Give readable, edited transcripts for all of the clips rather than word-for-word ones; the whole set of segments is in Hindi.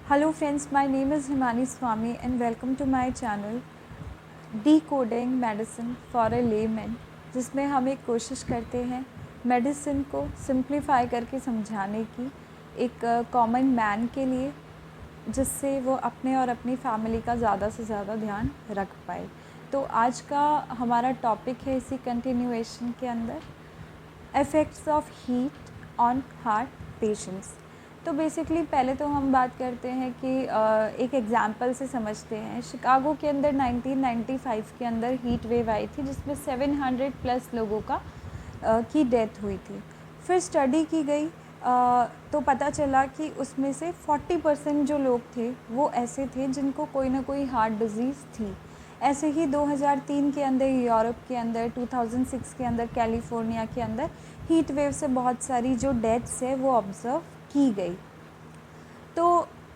Hello friends, my name is Himani Swami and welcome to my channel Decoding Medicine for a Layman, जिसमें हम एक कोशिश करते हैं मेडिसिन को सिंप्लीफाई करके समझाने की एक कॉमन मैन के लिए, जिससे वो अपने और अपनी फैमिली का ज़्यादा से ज़्यादा ध्यान रख पाए। तो आज का हमारा टॉपिक है इसी कंटिन्यूएशन के अंदर effects of heat on heart patients. तो बेसिकली पहले तो हम बात करते हैं कि एक एग्ज़ाम्पल से समझते हैं। शिकागो के अंदर 1995 के अंदर हीट वेव आई थी जिसमें 700 प्लस लोगों की डेथ हुई थी। फिर स्टडी की गई तो पता चला कि उसमें से 40% जो लोग थे वो ऐसे थे जिनको कोई ना कोई हार्ट डिज़ीज़ थी। ऐसे ही 2003 के अंदर यूरोप के अंदर, 2006 के अंदर कैलिफोर्निया के अंदर हीट वेव से बहुत सारी जो डेथ्स है वो ऑब्ज़र्व की गई। तो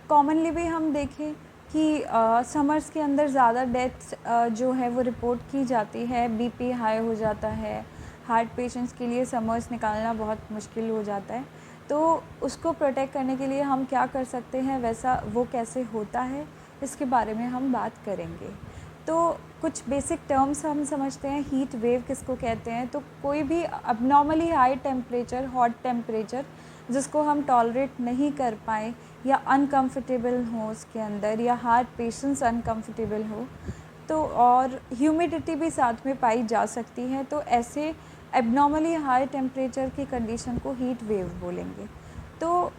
कॉमनली भी हम देखें कि समर्स के अंदर ज़्यादा डेथ्स जो है वो रिपोर्ट की जाती है। बीपी हाई हो जाता है, हार्ट पेशेंट्स के लिए समर्स निकालना बहुत मुश्किल हो जाता है। तो उसको प्रोटेक्ट करने के लिए हम क्या कर सकते हैं, वैसा वो कैसे होता है, इसके बारे में हम बात करेंगे। तो कुछ बेसिक टर्म्स हम समझते हैं। हीट वेव किसको कहते हैं? तो कोई भी अबनॉर्मली हाई टेम्परेचर, हॉट टेम्परेचर जिसको हम टॉलरेट नहीं कर पाएँ या अनकंफर्टेबल हो उसके अंदर, या हार्ट पेशेंट्स अनकंफर्टेबल हो, तो और ह्यूमिडिटी भी साथ में पाई जा सकती है, तो ऐसे एबनॉर्मली हाई टेम्परेचर की कंडीशन को हीट वेव बोलेंगे। तो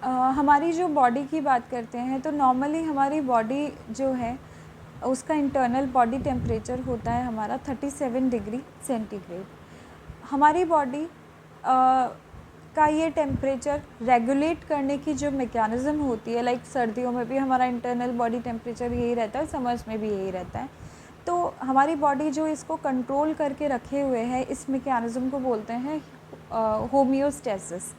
हमारी जो बॉडी की बात करते हैं तो नॉर्मली हमारी बॉडी जो है उसका इंटरनल बॉडी टेम्परेचर होता है हमारा 37 डिग्री सेंटीग्रेड। हमारी बॉडी का ये टेम्परेचर रेगुलेट करने की जो मैकेनिज़्म होती है, लाइक सर्दियों में भी हमारा इंटरनल बॉडी टेम्परेचर यही रहता है, समर्स में भी यही रहता है। तो हमारी बॉडी जो इसको कंट्रोल करके रखे हुए है, इस मैकेनिज़्म को बोलते हैं होमियोस्टेसिस।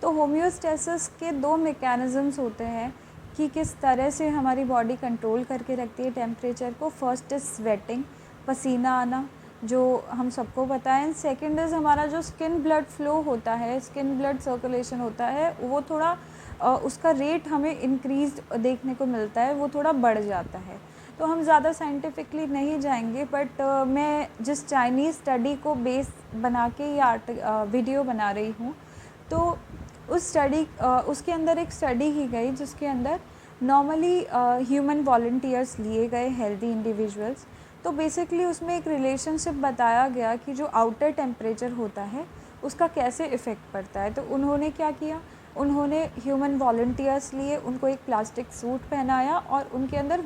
तो होमियोस्टेसिस के दो मैकेनिज़म्स होते हैं कि किस तरह से हमारी बॉडी कंट्रोल करके रखती है टेम्परेचर को। फर्स्ट इज़ स्वेटिंग, पसीना आना, जो हम सबको पता है। एंड सेकंड इज़ हमारा जो स्किन ब्लड फ्लो होता है, स्किन ब्लड सर्कुलेशन होता है, वो थोड़ा उसका रेट हमें इंक्रीज देखने को मिलता है, वो थोड़ा बढ़ जाता है। तो हम ज़्यादा साइंटिफिकली नहीं जाएंगे, बट मैं जिस चाइनीज़ स्टडी को बेस बना के ये वीडियो बना रही हूँ, तो उस स्टडी उसके अंदर एक स्टडी की गई जिसके अंदर नॉर्मली ह्यूमन वॉलंटियर्स लिए गए, हेल्दी इंडिविजुअल्स। तो बेसिकली उसमें एक रिलेशनशिप बताया गया कि जो आउटर टेम्परेचर होता है उसका कैसे इफ़ेक्ट पड़ता है। तो उन्होंने क्या किया, उन्होंने ह्यूमन वॉलंटियर्स लिए, उनको एक प्लास्टिक सूट पहनाया और उनके अंदर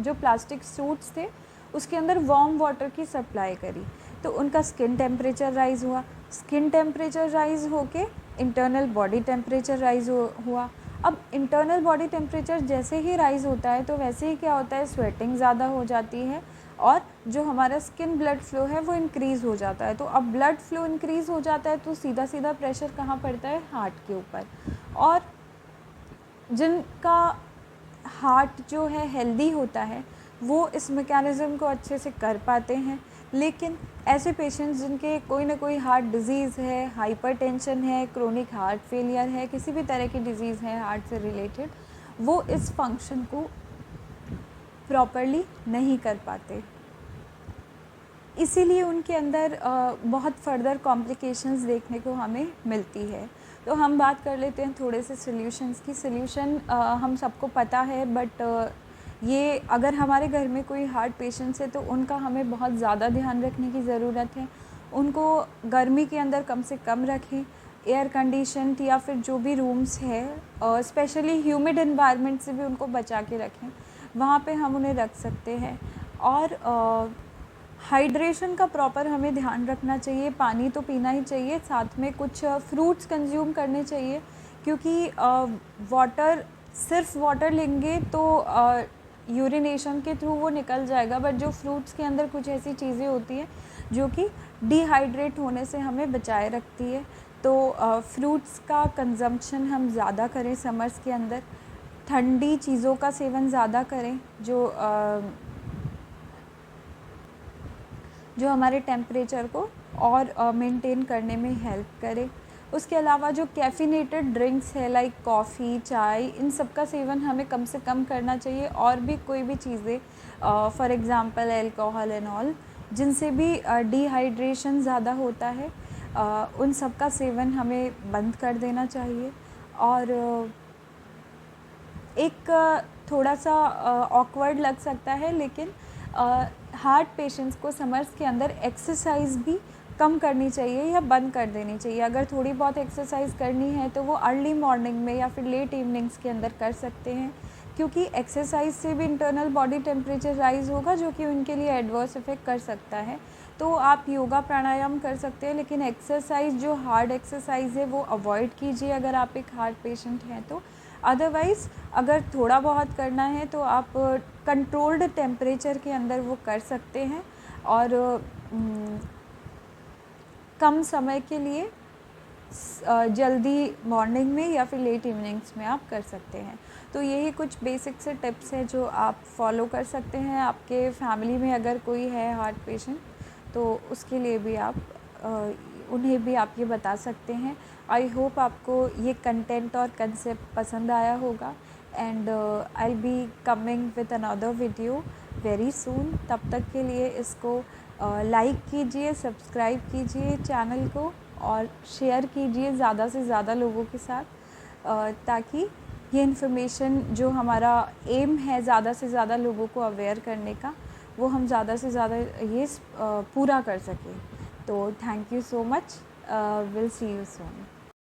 जो प्लास्टिक सूट्स थे उसके अंदर वार्म वाटर की सप्लाई करी। तो उनका स्किन टेम्परेचर राइज़ हुआ, स्किन टेम्परेचर राइज़ होके इंटरनल बॉडी टेम्परेचर राइज़ हुआ। अब इंटरनल बॉडी टेम्परेचर जैसे ही राइज़ होता है तो वैसे ही क्या होता है, स्वेटिंग ज़्यादा हो जाती है और जो हमारा स्किन ब्लड फ्लो है वो इंक्रीज़ हो जाता है। तो अब ब्लड फ्लो इंक्रीज़ हो जाता है तो सीधा सीधा प्रेशर कहाँ पड़ता है, हार्ट के ऊपर। और जिनका हार्ट जो है हेल्दी होता है वो इस मैकेनिज़्म को अच्छे से कर पाते हैं, लेकिन ऐसे पेशेंट्स जिनके कोई ना कोई हार्ट डिज़ीज़ है, हाइपरटेंशन है, क्रोनिक हार्ट फेलियर है, किसी भी तरह की डिज़ीज़ है हार्ट से रिलेटेड, वो इस फंक्शन को प्रॉपरली नहीं कर पाते। इसीलिए उनके अंदर बहुत फर्दर कॉम्प्लिकेशंस देखने को हमें मिलती है। तो हम बात कर लेते हैं थोड़े से सॉल्यूशंस की। सॉल्यूशन हम सबको पता है, बट ये अगर हमारे घर में कोई हार्ट पेशेंट्स है तो उनका हमें बहुत ज़्यादा ध्यान रखने की ज़रूरत है। उनको गर्मी के अंदर कम से कम रखें, एयर कंडीशनड या फिर जो भी रूम्स है, स्पेशली ह्यूमिड एनवायरनमेंट से भी उनको बचा के रखें, वहाँ पे हम उन्हें रख सकते हैं। और हाइड्रेशन का प्रॉपर हमें ध्यान रखना चाहिए, पानी तो पीना ही चाहिए, साथ में कुछ फ्रूट्स कंज्यूम करने चाहिए, क्योंकि वाटर, सिर्फ वाटर लेंगे तो यूरिनेशन के थ्रू वो निकल जाएगा, बट जो फ्रूट्स के अंदर कुछ ऐसी चीज़ें होती हैं जो कि डिहाइड्रेट होने से हमें बचाए रखती है। तो फ्रूट्स का कंजम्पशन हम ज़्यादा करें समर्स के अंदर, ठंडी चीज़ों का सेवन ज़्यादा करें जो हमारे टेम्परेचर को और मेंटेन करने में हेल्प करे। उसके अलावा जो कैफ़ीनेटेड ड्रिंक्स है लाइक कॉफ़ी, चाय, इन सब का सेवन हमें कम से कम करना चाहिए। और भी कोई भी चीज़ें for example alcohol and all, जिनसे भी डिहाइड्रेशन ज़्यादा होता है, उन सब का सेवन हमें बंद कर देना चाहिए। और एक थोड़ा सा ऑकवर्ड लग सकता है, लेकिन हार्ट पेशेंट्स को समर्स के अंदर एक्सरसाइज भी कम करनी चाहिए या बंद कर देनी चाहिए। अगर थोड़ी बहुत एक्सरसाइज करनी है तो वो अर्ली मॉर्निंग में या फिर लेट इवनिंग्स के अंदर कर सकते हैं, क्योंकि एक्सरसाइज से भी इंटरनल बॉडी टेम्परेचर राइज़ होगा, जो कि उनके लिए एडवर्स इफेक्ट कर सकता है। तो आप योगा प्राणायाम कर सकते हैं, लेकिन एक्सरसाइज जो हार्ड एक्सरसाइज है वो अवॉइड कीजिए अगर आप एक हार्ट पेशेंट हैं तो। अदरवाइज़ अगर थोड़ा बहुत करना है तो आप कंट्रोल्ड टेम्परेचर के अंदर वो कर सकते हैं, और कम समय के लिए जल्दी मॉर्निंग में या फिर लेट इवनिंग्स में आप कर सकते हैं। तो यही कुछ बेसिक से टिप्स हैं जो आप फॉलो कर सकते हैं। आपके फैमिली में अगर कोई है हार्ट पेशेंट तो उसके लिए भी आप उन्हें भी आप ये बता सकते हैं। आई होप आपको ये कंटेंट और कंसेप्ट पसंद आया होगा, and I will be coming with another video very soon. तब तक के लिए इसको लाइक कीजिए, सब्सक्राइब कीजिए चैनल को, और शेयर कीजिए ज़्यादा से ज़्यादा लोगों के साथ, ताकि ये इन्फॉर्मेशन जो हमारा एम है ज़्यादा से ज़्यादा लोगों को अवेयर करने का, वो हम ज़्यादा से ज़्यादा ये पूरा कर सकें। तो thank you so much, will see you soon.